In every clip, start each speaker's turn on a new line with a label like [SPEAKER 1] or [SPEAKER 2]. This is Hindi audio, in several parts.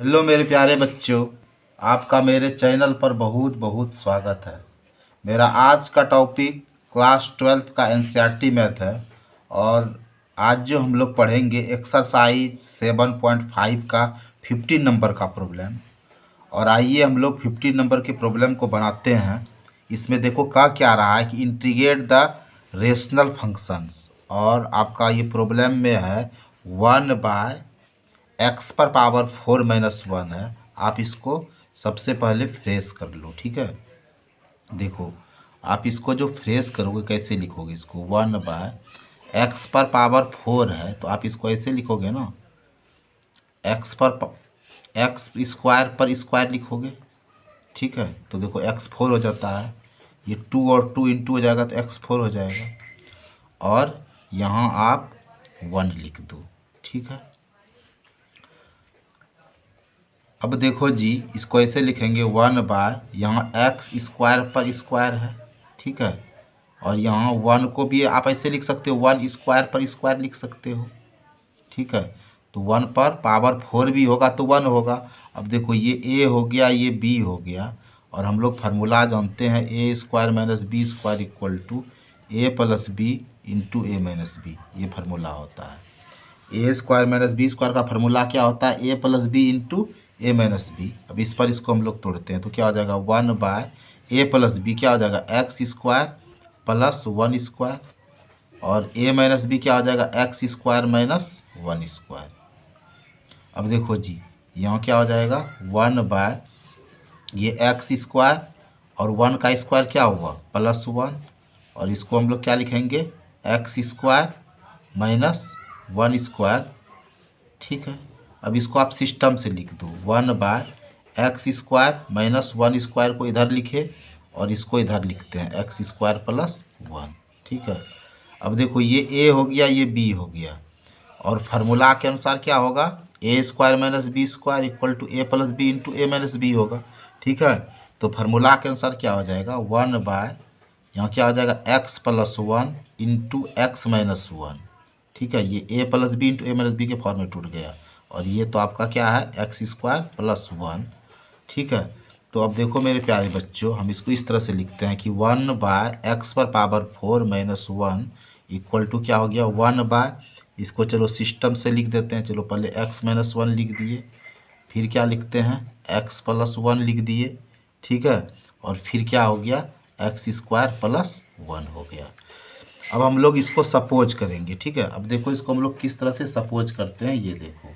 [SPEAKER 1] हेलो मेरे प्यारे बच्चों, आपका मेरे चैनल पर बहुत बहुत स्वागत है। मेरा आज का टॉपिक क्लास 12 का एनसीईआरटी मैथ है। और आज जो हम लोग पढ़ेंगे एक्सरसाइज 7.5 का 15 नंबर का प्रॉब्लम। और आइए हम लोग 15 नंबर के प्रॉब्लम को बनाते हैं। इसमें देखो क्या रहा है कि इंटीग्रेट द रेशनल फंक्शंस, और आपका ये प्रॉब्लम में है 1/x⁴ है। आप इसको सबसे पहले फ्रेश कर लो, ठीक है। देखो, आप इसको जो फ्रेश करोगे कैसे लिखोगे, इसको 1/x⁴ है तो आप इसको ऐसे लिखोगे ना, x² पर स्क्वायर लिखोगे, ठीक है। तो देखो x4 हो जाता है, ये 2 और 2 इंटू हो जाएगा तो x4 हो जाएगा। और यहाँ आप 1 लिख दो, ठीक है। अब देखो जी, इसको ऐसे लिखेंगे 1/, यहाँ x² पर स्क्वायर है, ठीक है। और यहाँ 1 को भी आप ऐसे लिख सकते हो, 1² पर स्क्वायर लिख सकते हो, ठीक है। तो 1 पर पावर 4 भी होगा तो 1 होगा। अब देखो, ये a हो गया, ये b हो गया। और हम लोग फार्मूला जानते हैं, a² - b² = a+b × a-b। ये फार्मूला होता है। a² - b² का फार्मूला क्या होता है, a+b × a-b। अब इस पर इसको हम लोग तोड़ते हैं तो क्या हो जाएगा, 1/a+b क्या हो जाएगा, x² + 1²। और a-b क्या हो जाएगा, x² - 1²। अब देखो जी, यहाँ क्या हो जाएगा, 1/, ये x² और 1 का स्क्वायर क्या हुआ, +1। और इसको हम लोग क्या लिखेंगे, x² - 1², ठीक है। अब इसको आप सिस्टम से लिख दो, 1/x² - 1² को इधर लिखे और इसको इधर लिखते हैं x² + 1, ठीक है। अब देखो, ये a हो गया, ये b हो गया। और फार्मूला के अनुसार क्या होगा, a² - b² = a+b × a-b होगा, ठीक है। तो फार्मूला के अनुसार क्या हो जाएगा, 1/, यहाँ क्या हो जाएगा, x + 1 × x - 1, ठीक है। ये a+b × a-b के फॉर्म में टूट गया। और ये तो आपका क्या है, x² + 1, ठीक है। तो अब देखो मेरे प्यारे बच्चों, हम इसको इस तरह से लिखते हैं कि 1/x⁴ - 1 = क्या हो गया, 1/, इसको चलो सिस्टम से लिख देते हैं। चलो पहले x - 1 लिख दिए, फिर क्या लिखते हैं, x + 1 लिख दिए, ठीक है। और फिर क्या हो गया, x² + 1 हो गया। अब हम लोग इसको सपोज करेंगे, ठीक है। अब देखो, इसको हम लोग किस तरह से सपोज करते हैं, ये देखो।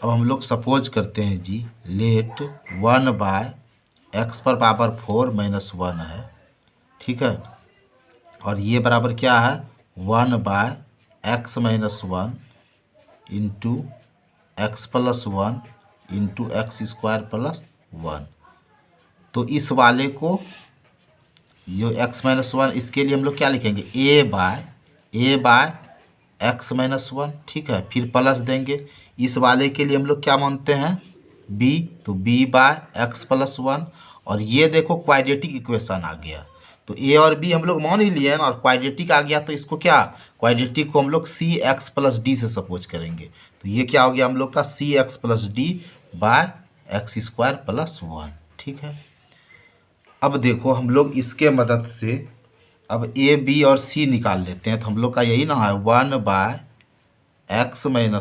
[SPEAKER 1] अब हम लोग सपोज करते हैं जी, लेट 1/x⁴ - 1 है, ठीक है। और ये बराबर क्या है, 1/x - 1 × x + 1 × x² + 1। तो इस वाले को, जो x - 1, इसके लिए हम लोग क्या लिखेंगे, a/x - 1, ठीक है। फिर प्लस देंगे। इस वाले के लिए हम लोग क्या मानते हैं, b, तो b/x + 1। और ये देखो क्वाड्रेटिक इक्वेशन आ गया, तो a और b हम लोग मान ही लिए ना, और क्वाड्रेटिक आ गया तो इसको क्या, क्वाड्रेटिक को हम लोग cx + d से सपोज करेंगे। तो ये क्या हो गया हम लोग का, cx + d/x² + 1, ठीक है। अब देखो, हम लोग इसके मदद से अब a, b और c निकाल लेते हैं। तो हम लोग का यही ना है, 1/x - 1 ×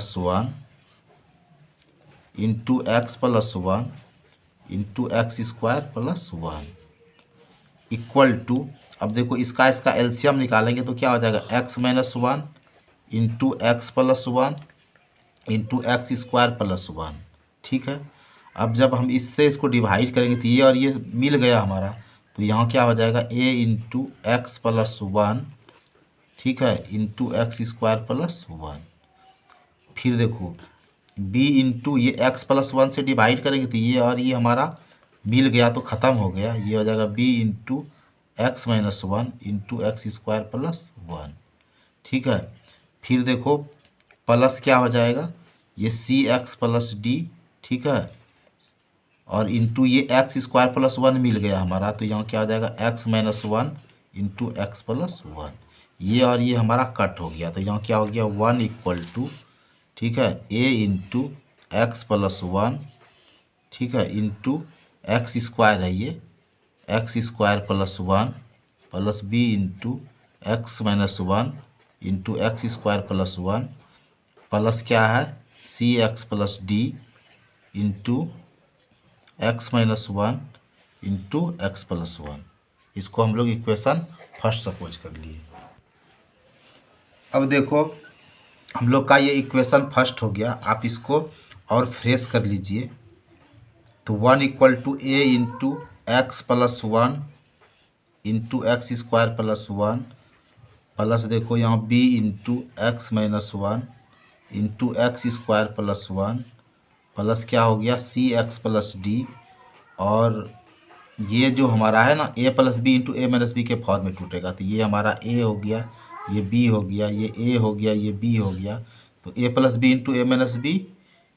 [SPEAKER 1] x + 1 × x² + 1 = अब देखो, इसका एलसीएम निकालेंगे तो क्या हो जाएगा, x - 1 × x + 1 × x² + 1, ठीक है। अब जब हम इससे इसको डिवाइड करेंगे तो ये और ये मिल गया हमारा, तो यहाँ क्या हो जाएगा, a × x + 1, ठीक है, × x² + 1। फिर देखो, b × ये x + 1 से डिवाइड करेंगे तो ये और ये हमारा मिल गया तो ख़त्म हो गया। ये हो जाएगा b × x - 1 × x² + 1, ठीक है। फिर देखो, प्लस क्या हो जाएगा, ये cx + d, ठीक है। और इंटू ये x² + 1 मिल गया हमारा, तो यहाँ क्या हो जाएगा, x - 1 × x + 1। ये और ये हमारा कट हो गया, तो यहाँ क्या हो गया, 1 = ठीक है, a × एक्स प्लस वन, ठीक है, इंटू एक्स स्क्वायर है ये, X square plus one plus B into x minus one into x square plus one plus क्या है C X plus D into x minus one into x plus one. इसको हम लोग इक्वेशन फर्स्ट सपोज कर लिए। अब देखो हम लोग का ये इक्वेशन फर्स्ट हो गया। आप इसको और फ्रेश कर लीजिए। तो one equal to A into x plus one into x square plus one plus देखो यहाँ B into x minus one into x square plus one plus क्या हो गया सी एक्स प्लस डी। और ये जो हमारा है ना ए प्लस बी इंटू ए माइनस बी के फॉर्म में टूटेगा। तो ये हमारा ए हो गया, ये बी हो गया, ये ए हो गया, ये बी हो गया। तो A plus B into A minus B,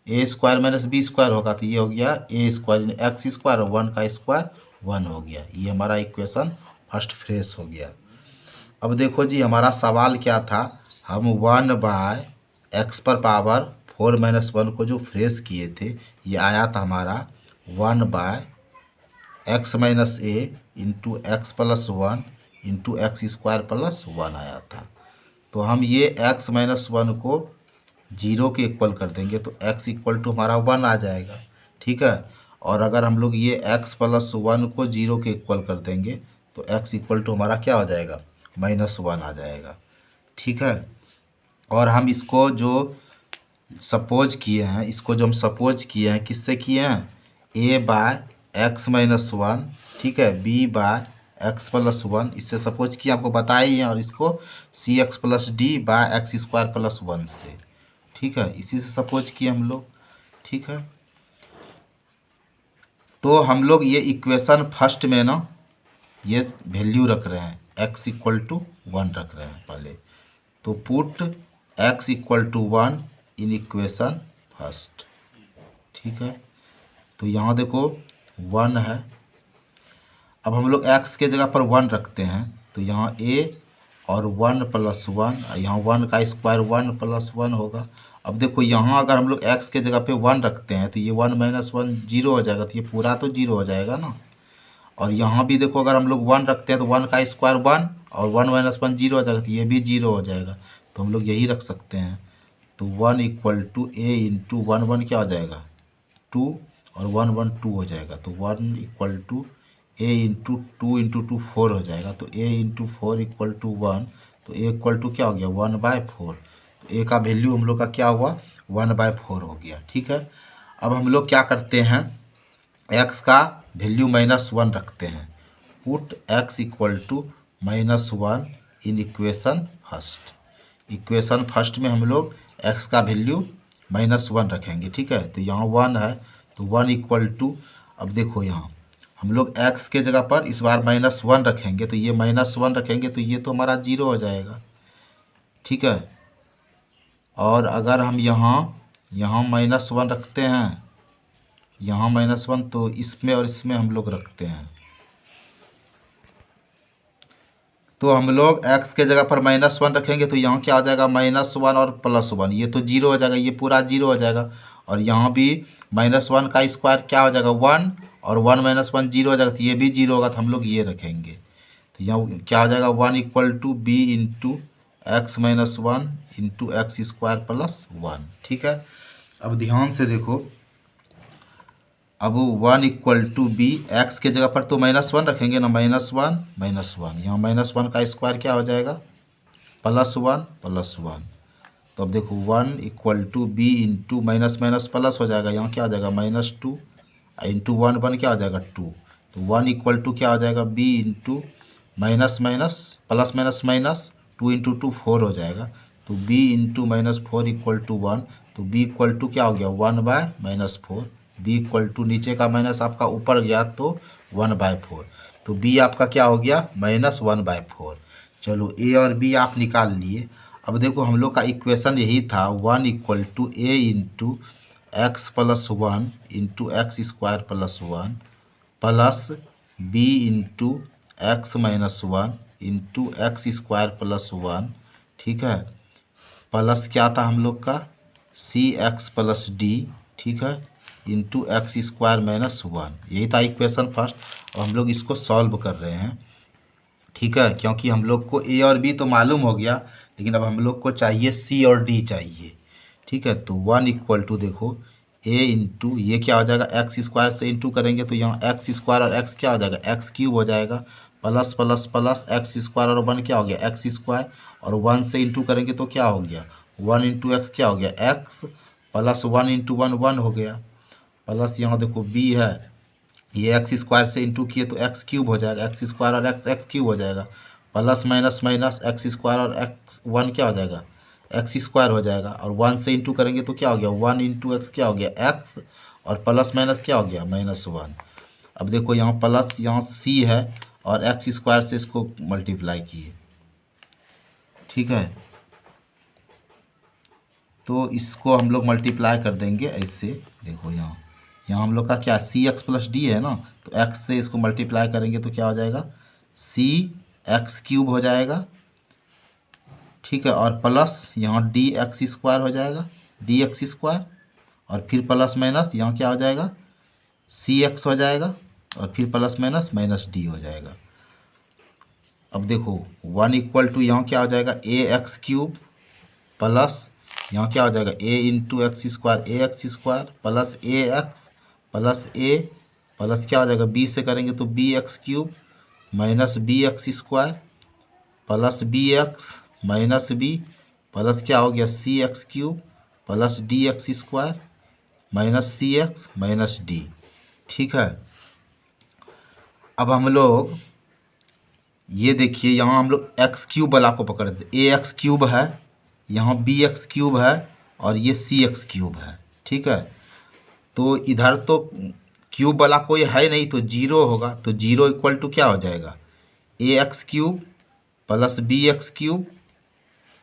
[SPEAKER 1] A square minus B square होगा। तो ये हो गया ए स्क्वायर एक्स स्क्वायर और वन का स्क्वायर वन हो गया। ये हमारा इक्वेशन फर्स्ट फ्रेश हो गया। अब देखो जी हमारा सवाल क्या था, हम वन बाय एक्स पर पावर फोर माइनस वन को जो फ्रेश किए थे ये आया था हमारा one by x minus A into x plus one into x square plus one आया था। तो हम ये एक्स माइनस वन को जीरो के इक्वल कर देंगे तो एक्स इक्वल टू हमारा वन आ जाएगा, ठीक है। और अगर हम लोग ये एक्स प्लस वन को जीरो के इक्वल कर देंगे तो एक्स इक्वल टू हमारा क्या हो जाएगा माइनस वन आ जाएगा, ठीक है। और हम इसको जो सपोज किए हैं, इसको जो हम सपोज किए हैं किससे किए हैं, A by x minus one, ठीक है, B by x plus one, इससे सपोज किए आपको बताया ही है। और इसको C X plus D by x square plus one से, ठीक है, इसी से सपोज किए हम लोग, ठीक है। तो हम लोग ये इक्वेशन फर्स्ट में ना ये वैल्यू रख रहे हैं x इक्वल टू वन रख रहे हैं पहले। तो put x equal to one in equation first, ठीक है। तो यहाँ देखो वन है। अब हम लोग x के जगह पर वन रखते हैं तो यहाँ a और वन प्लस वन, यहाँ वन का स्क्वायर वन प्लस वन होगा। अब देखो यहाँ अगर हम लोग x के जगह पे वन रखते हैं तो ये वन माइनस वन जीरो हो जाएगा। तो ये पूरा तो जीरो हो जाएगा ना। और यहाँ भी देखो अगर हम लोग वन रखते हैं तो वन का स्क्वायर वन और वन माइनस वन जीरो हो जाएगा। तो ये भी जीरो हो जाएगा। तो हम लोग यही रख सकते हैं। तो one equal to A into one one क्या हो जाएगा टू और वन वन टू हो जाएगा। तो one equal to A into two four हो जाएगा। तो A into four equal to one. तो ए इक्वल टू क्या हो गया वन बाय फोर। तो ए का वैल्यू हम लोग का क्या हुआ वन बाय फोर हो गया, ठीक है। अब हम लोग क्या करते हैं एक्स का वैल्यू माइनस वन रखते हैं। Put x equal to minus one in equation first. Equation first में हम लोग एक्स का वैल्यू माइनस वन रखेंगे, ठीक है। तो यहाँ वन है तो वन इक्वल टू, अब देखो यहाँ हम लोग x के जगह पर इस बार माइनस वन रखेंगे। तो ये माइनस वन रखेंगे तो ये तो हमारा जीरो हो जाएगा, ठीक है। और अगर हम यहाँ माइनस वन रखते हैं, यहाँ माइनस वन, तो इसमें और इसमें हम लोग रखते हैं तो हम लोग x के जगह पर माइनस वन रखेंगे तो यहाँ क्या हो जाएगा माइनस वन और प्लस वन, ये तो जीरो हो जाएगा, ये पूरा जीरो हो जाएगा। और यहाँ भी माइनस वन का स्क्वायर क्या हो जाएगा वन और वन माइनस वन जीरो हो जाएगा। तो ये भी जीरो होगा। तो हम लोग ये रखेंगे। तो यहाँ क्या हो जाएगा one equal to b into x minus one into x square plus one, ठीक है। अब ध्यान से देखो, अब one equal to b, x के जगह पर तो माइनस वन रखेंगे ना, माइनस वन, यहाँ माइनस वन का स्क्वायर क्या हो जाएगा प्लस वन। तो अब देखो one equal to b into minus minus plus हो जाएगा, यहाँ क्या हो जाएगा minus two into one one क्या हो जाएगा टू। तो वन इक्वल टू क्या हो जाएगा b into minus minus plus minus minus two into two four हो जाएगा। तो b into minus four equal to one. तो बी इक्वल टू क्या हो गया one by minus four. B equal to नीचे का माइनस आपका ऊपर गया तो वन बाय फोर। तो बी आपका क्या हो गया माइनस वन बाय फोर। चलो ए और बी आप निकाल लिए। अब देखो हम लोग का इक्वेशन यही था one equal to A into x plus one into x square plus one plus B into x minus one into x square plus one, ठीक है। प्लस क्या था हम लोग का सी एक्स प्लस डी ठीक है, इंटू एक्स स्क्वायर माइनस 1, यही था इक्वेशन फर्स्ट। और हम लोग इसको सॉल्व कर रहे हैं, ठीक है, क्योंकि हम लोग को ए और बी तो मालूम हो गया, लेकिन अब हम लोग को चाहिए सी और डी चाहिए, ठीक है। तो 1 इक्वल टू देखो ए इंटू ये क्या हो जाएगा, एक्स स्क्वायर से इंटू करेंगे तो यहाँ एक्स स्क्वायर और एक्स क्या हो जाएगा, एक्स क्यूब हो जाएगा, plus plus plus x square और 1 क्या हो गया, एक्स स्क्वायर, और 1 से इंटू करेंगे तो क्या हो गया, 1 इंटू एक्स क्या हो गया, एक्स, प्लस 1 इंटू 1 1 हो गया, प्लस यहाँ देखो बी है, ये एक्स स्क्वायर से इंटू किए तो एक्स क्यूब हो जाएगा, एक्स स्क्वायर और एक्स एक्स क्यूब हो जाएगा, plus minus minus x square और एक्स 1 क्या हो जाएगा, एक्स स्क्वायर हो जाएगा, और 1 से इंटू करेंगे तो क्या हो गया, 1 इंटू एक्स क्या हो गया, एक्स, और प्लस माइनस क्या हो गया, माइनस 1। अब देखो यहाँ प्लस यहाँ सी है और एक्स स्क्वायर से इसको मल्टीप्लाई किए, ठीक है। तो इसको हम लोग मल्टीप्लाई कर देंगे ऐसे, देखो यहाँ हम लोग का क्या सी एक्स प्लस डी है ना, तो एक्स से इसको मल्टीप्लाई करेंगे तो क्या हो जाएगा, सी एक्स क्यूब हो जाएगा, ठीक है, और प्लस यहाँ डी एक्स स्क्वायर हो जाएगा, डी एक्स स्क्वायर, और फिर प्लस माइनस यहाँ क्या हो जाएगा, सी एक्स हो जाएगा, और फिर प्लस माइनस माइनस डी हो जाएगा। अब देखो 1 इक्वल टू यहाँ क्या हो जाएगा, ए एक्स क्यूब, प्लस यहाँ क्या हो जाएगा, A into x square, A X square, plus A X, plus A, plus क्या हो जाएगा, बी से करेंगे तो B X cube, minus B X square, plus B X, minus B, plus क्या हो गया, C X cube, plus D X square, minus C X, minus D, ठीक है। अब हम लोग ये देखिए, यहाँ हम लोग एक्स क्यूब वाला को पकड़ दे, ए एक्स क्यूब है, यहाँ बी एक्स क्यूब है, और ये सी एक्स क्यूब है, ठीक है। तो इधर तो क्यूब वाला कोई है नहीं तो जीरो होगा, तो जीरो इक्वल टू क्या हो जाएगा, A X cube plus B X cube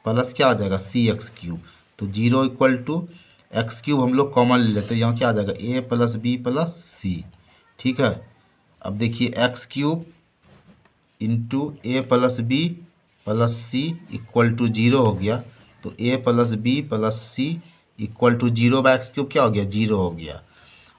[SPEAKER 1] plus क्या हो जाएगा, सी एक्स क्यूब। तो zero equal to X cube हम लोग कॉमन ले लेते हैं, यहाँ क्या आ जाएगा, A plus B plus C, ठीक है। अब देखिए X cube into A plus B plus C equal to zero हो गया, तो A plus B plus C equal to zero by X cube क्या हो गया, जीरो हो गया।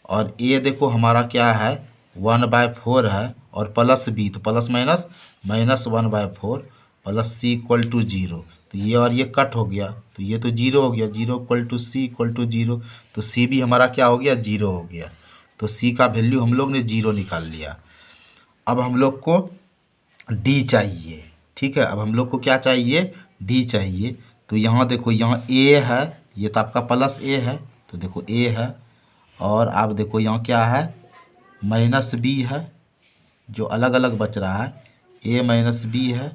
[SPEAKER 1] और ए देखो हमारा क्या है, 1/4 है, और प्लस बी तो plus minus minus 1/4, plus C equal to zero, तो ये और ये कट हो गया, तो ये तो जीरो हो गया, zero equal to c equal to zero, तो सी भी हमारा क्या हो गया, जीरो हो गया। तो सी का वैल्यू हम लोग ने जीरो निकाल लिया। अब हम लोग को डी चाहिए, ठीक है। अब हम लोग को क्या चाहिए, डी चाहिए। तो यहाँ देखो यहाँ ए है, ये तो आपका प्लस ए है, तो देखो ए है, और आप देखो यहाँ क्या है, माइनस बी है, जो अलग अलग बच रहा है, ए माइनस बी है,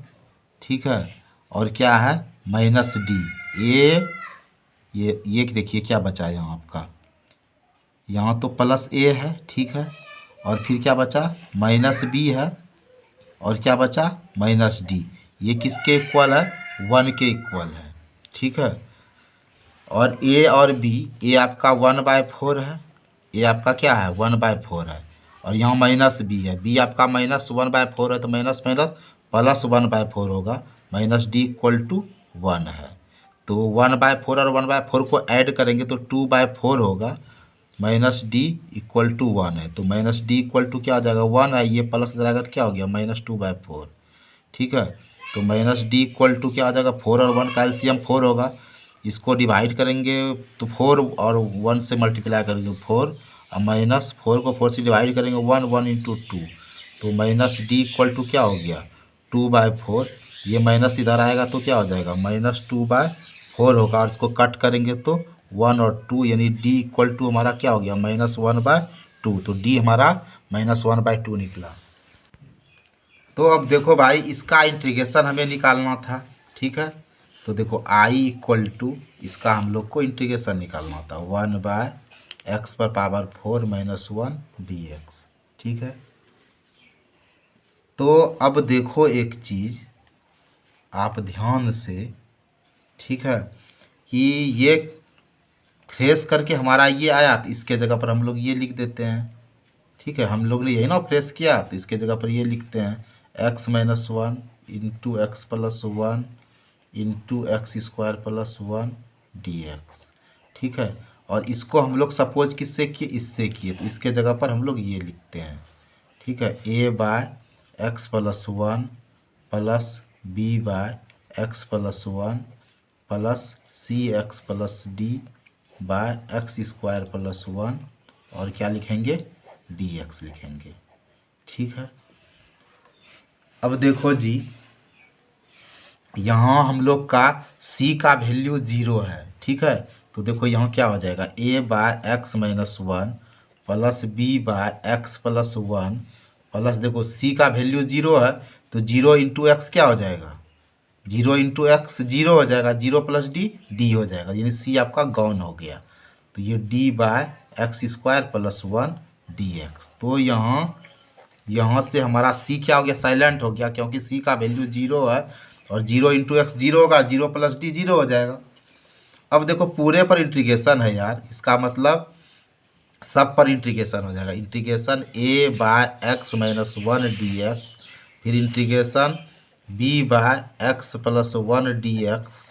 [SPEAKER 1] ठीक है, और क्या है, माइनस डी, ए, ये देखिए क्या बचा है यहाँ आपका, यहाँ तो प्लस ए है, ठीक है, और फिर क्या बचा, माइनस बी है, और क्या बचा, माइनस डी। ये किसके इक्वल है, 1 के इक्वल है, ठीक है। और ए और बी, ए आपका 1/4 है, ए आपका क्या है, 1/4 है, और यहाँ माइनस बी है, बी आपका माइनस 1/4 है, तो माइनस माइनस प्लस 1/4 होगा, माइनस डी इक्वल टू 1 है। तो 1/4 और 1/4 को ऐड करेंगे तो 2/4 होगा, माइनस डी इक्वल टू 1 है, तो माइनस डी इक्वल टू क्या आ जाएगा, 1 है, ये प्लस रहेगा तो क्या हो गया, -2/4, ठीक है। तो माइनस डी इक्वल टू क्या आ जाएगा, 4 और 1 का एलसीएम 4 होगा, इसको डिवाइड करेंगे तो 4 और 1 से मल्टीप्लाई करेंगे 4, और माइनस 4 को 4 से डिवाइड करेंगे 1 1 इंटू 2, तो माइनस डी इक्वल टू क्या हो गया, 2/4, ये माइनस इधर आएगा तो क्या हो जाएगा, -2/4 होगा, और इसको कट करेंगे तो 1 और 2, यानी डी इक्वल टू हमारा क्या हो गया, -1/2, तो डी हमारा -1/2 निकला। तो अब देखो भाई, इसका इंटीग्रेशन हमें निकालना था, ठीक है। तो देखो आई इक्वल टू, इसका हम लोग को इंटीग्रेशन निकालना था, 1/x⁴ -1 dx, ठीक है। तो अब देखो एक चीज़ आप ध्यान से, ठीक है, कि ये फ्रेश करके हमारा ये आया, तो इसके जगह पर हम लोग ये लिख देते हैं, ठीक है। हम लोग ने यही ना फ्रेश किया, तो इसके जगह पर ये लिखते हैं x-1 into x plus 1 into x square plus 1 dx, ठीक है। और इसको हम लोग सपोज किससे किए, इससे किए, तो इसके जगह पर हम लोग ये लिखते हैं, ठीक है। A by x plus one plus B by x plus one plus C X plus D by x square plus one, और क्या लिखेंगे, डी एक्स लिखेंगे, ठीक है। अब देखो जी, यहाँ हम लोग का c का वैल्यू 0 है, ठीक है। तो देखो यहाँ क्या हो जाएगा, a by x minus one plus B by x plus one plus, देखो c का वैल्यू 0 है तो 0 इंटू एक्स क्या हो जाएगा, 0 इंटू एक्स 0 हो जाएगा, 0 प्लस डी हो जाएगा, यानी c आपका गौन हो गया। तो ये d by x square plus one D x. तो यहाँ से हमारा c क्या हो गया, साइलेंट हो गया, क्योंकि c का वैल्यू 0 है और 0 इंटू एक्स 0 होगा, 0 प्लस डी 0 हो जाएगा। अब देखो पूरे पर इंटीग्रेशन है यार, इसका मतलब सब पर इंटीग्रेशन हो जाएगा। Integration a by x minus one D X, फिर integration b by x plus one D X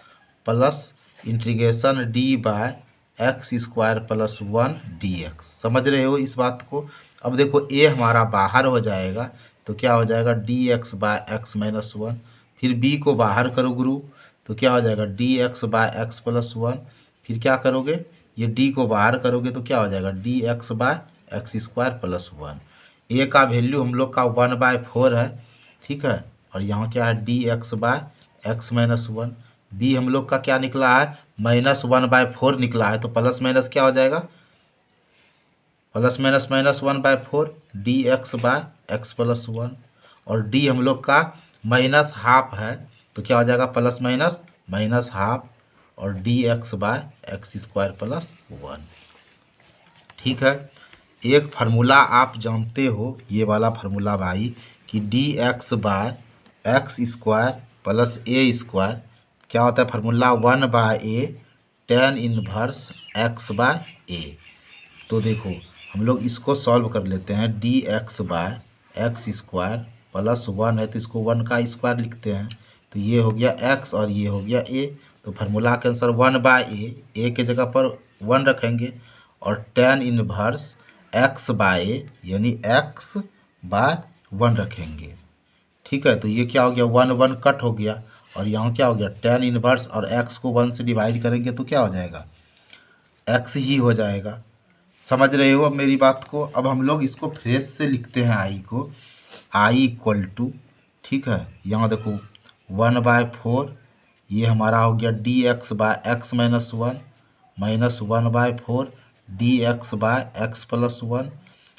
[SPEAKER 1] plus integration d by x square plus one D X. समझ रहे हो इस बात को। अब देखो a हमारा बाहर हो जाएगा तो क्या हो जाएगा, D x by x minus one, फिर b को बाहर करो गुरु तो क्या हो जाएगा, D x by x plus one, फिर क्या करोगे, ये d को बाहर करोगे तो क्या हो जाएगा, D x by x square plus one. a का वैल्यू हम लोग का 1/4 है, ठीक है। और यहाँ क्या है, d x by x minus one. b हम लोग का क्या निकला है, -1/4 निकला है, तो प्लस माइनस क्या हो जाएगा, plus minus minus 1/4 d x by x plus one. और d हम लोग का माइनस हाफ है तो क्या हो जाएगा, प्लस माइनस माइनस हाफ और d x by x square plus one, ठीक है। एक फार्मूला आप जानते हो, ये वाला फार्मूला भाई, कि D x by x square plus A square क्या होता है, formula 1/a tan inverse X by A. तो देखो हम लोग इसको सॉल्व कर लेते हैं, D x by x square plus one है तो इसको 1 का स्क्वायर लिखते हैं, तो ये हो गया x और ये हो गया a। तो फार्मूला के अनुसार 1/a, a के जगह पर 1 रखेंगे, और tan inverse x by a यानी x बाय 1 रखेंगे, ठीक है। तो ये क्या हो गया, 1 1 कट हो गया, और यहाँ क्या हो गया, tan इनवर्स और x को 1 से डिवाइड करेंगे तो क्या हो जाएगा, x ही हो जाएगा। समझ रहे हो अब मेरी बात को। अब हम लोग इसको फ्रेश से लिखते हैं i को, i इक्वल टू, ठीक है, यहाँ देखो 1/4, ये हमारा हो गया d x by x minus one minus 1/4 d x by x plus one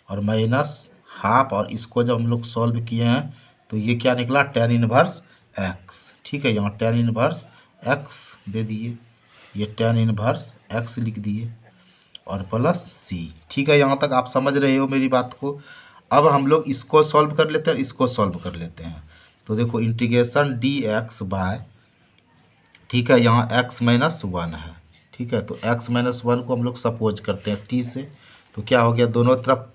[SPEAKER 1] और माइनस हाफ, और इसको जब हम लोग सॉल्व किए हैं तो ये क्या निकला, tan इनवर्स x, ठीक है। यहाँ tan इनवर्स x दे दिए, ये tan इनवर्स x लिख दिए और प्लस c, ठीक है। यहाँ तक आप समझ रहे हो मेरी बात को। अब हम लोग इसको सॉल्व कर लेते हैं, इसको सॉल्व कर लेते हैं। तो देखो इंटीग्रेशन डी एक्स बाय, ठीक है, यहाँ x माइनस वन है, ठीक है। तो x माइनस वन को हम लोग सपोज करते हैं t से, तो क्या हो गया, दोनों तरफ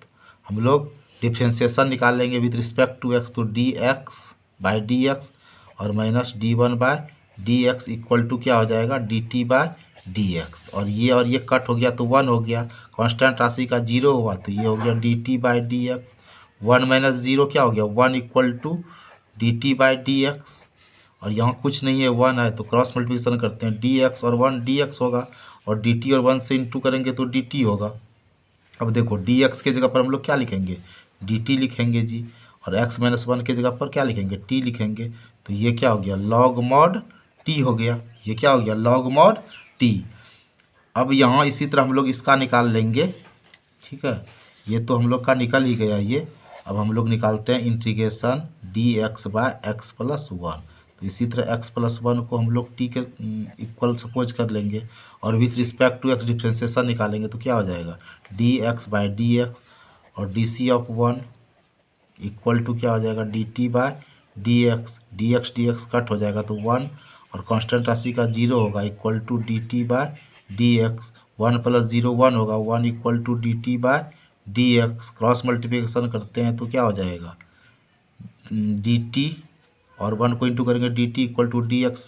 [SPEAKER 1] हम लोग डिफ्रेंशिएशन निकाल लेंगे विद रिस्पेक्ट टू x, तो D X by D x और minus D one by D X equal to क्या हो जाएगा, D T by D x. और ये कट हो गया तो 1 हो गया, कांस्टेंट राशि का 0 हुआ तो ये हो गया d t by D x. 1 minus 0 क्या हो गया, 1 equal to d t by D x, और यहाँ कुछ नहीं है 1 है तो क्रॉस मल्टीप्लिकेशन करते हैं, डी एक्स और 1 डी एक्स होगा, और डी टी और 1 से इंटू करेंगे तो डी टी होगा। अब देखो डी एक्स के जगह पर हम लोग क्या लिखेंगे, डी टी लिखेंगे जी, और एक्स माइनस वन के जगह पर क्या लिखेंगे, टी लिखेंगे। तो ये क्या हो गया, लॉग मॉड टी हो गया, ये क्या हो गया, लॉग मॉड टी। अब यहाँ इसी तरह हम लोग इसका निकाल लेंगे, ठीक है, ये तो हम लोग का निकल ही गया ये। अब हम लोग निकालते हैं integration d x by x plus one, तो इसी तरह एक्स प्लस वन को हम लोग टी के इक्वल सपोज कर लेंगे, और with respect to X differentiation निकालेंगे तो क्या हो जाएगा, D X by D x और D C of one equal to क्या हो जाएगा, D T by D X cut हो जाएगा तो 1, और कांस्टेंट राशि का 0 होगा equal to d T by D x, 1 plus 0 1 होगा, 1 equal to d T by D x. Cross multiplication करते हैं तो क्या हो जाएगा, डी टी और 1 को इंटू करेंगे d t equal to d x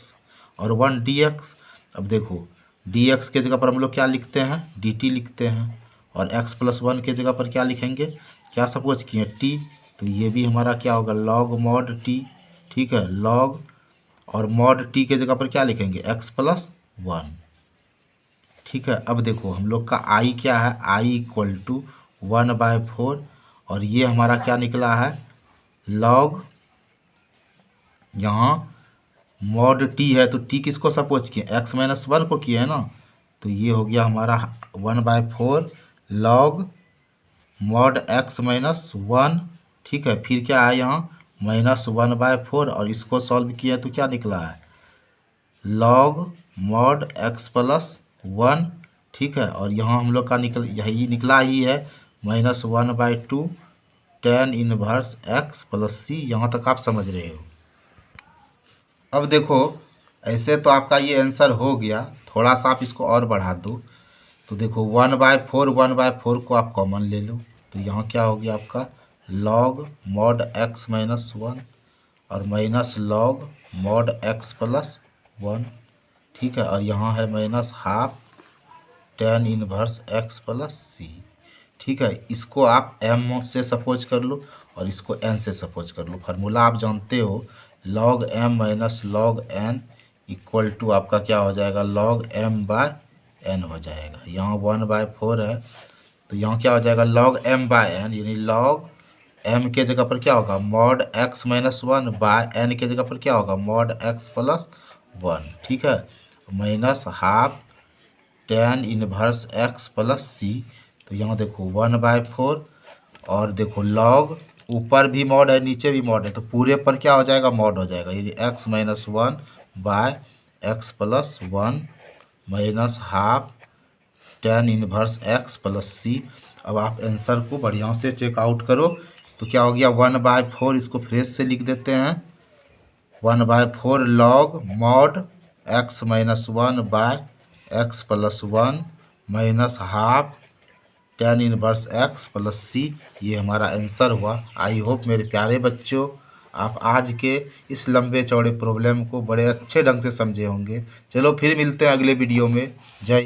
[SPEAKER 1] और 1 डी एक्स। अब देखो डी एक्स के जगह पर हम लोग क्या लिखते हैं, डी टी लिखते हैं। और एक्स प्लस वन के जगह पर क्या लिखेंगे, क्या सपोज किए, टी। तो ये भी हमारा क्या होगा, लॉग मॉड टी। ठीक है, लॉग और मॉड टी के जगह पर क्या लिखेंगे, एक्स प्लस वन। ठीक है, अब देखो हम लोग का आई क्या है, आई इक्वल टू 1/4 और ये हमारा क्या निकला है, लॉग, यहाँ मॉड टी है तो टी किसको सपोज किए, एक्स माइनस वन को किए है ना। तो ये हो गया हमारा 1/4 log mod x minus one. ठीक है, फिर क्या है यहाँ -1/4 और इसको सॉल्व किया तो क्या निकला है, log mod X plus one. ठीक है, और यहाँ हम लोग का यही निकला ही है -1/2 tan इनवर्स एक्स प्लस सी। यहाँ तक आप समझ रहे हो। अब देखो ऐसे तो आपका ये आंसर हो गया, थोड़ा सा आप इसको और बढ़ा दो। तो देखो 1/4 को आप कॉमन ले लो। तो यहाँ क्या हो गया आपका, log mod x minus one और minus log mod X plus one. ठीक है, और यहाँ है -12 tan inverse x plus C. ठीक है, इसको आप m से सपोज कर लो और इसको n से सपोज कर लो। फार्मूला आप जानते हो, log m minus log n equal to आपका क्या हो जाएगा, log m/n हो जाएगा। यहाँ 1/4 है तो यहाँ क्या हो जाएगा, log m/n, यानी log m के जगह पर क्या होगा, mod x minus one bye n के जगह पर क्या होगा, मॉड x प्लस वन। ठीक है, -12 tan इनवर्स एक्स प्लस सी। तो यहाँ देखो 1/4 और देखो लॉग, ऊपर भी मॉड है नीचे भी मॉड है तो पूरे पर क्या हो जाएगा, मॉड हो जाएगा, यानी x minus one by x plus one -12 tan inverse x plus C. अब आप आंसर को बढ़िया से चेकआउट करो। तो क्या हो गया, 1/4, इसको फ्रेश से लिख देते हैं, 1/4 log mod x minus one by x plus one -12 tan inverse x plus C. ये हमारा आंसर हुआ। आई होप मेरे प्यारे बच्चों आप आज के इस लंबे चौड़े प्रॉब्लम को बड़े अच्छे ढंग से समझे होंगे। चलो फिर मिलते हैं अगले वीडियो में। जय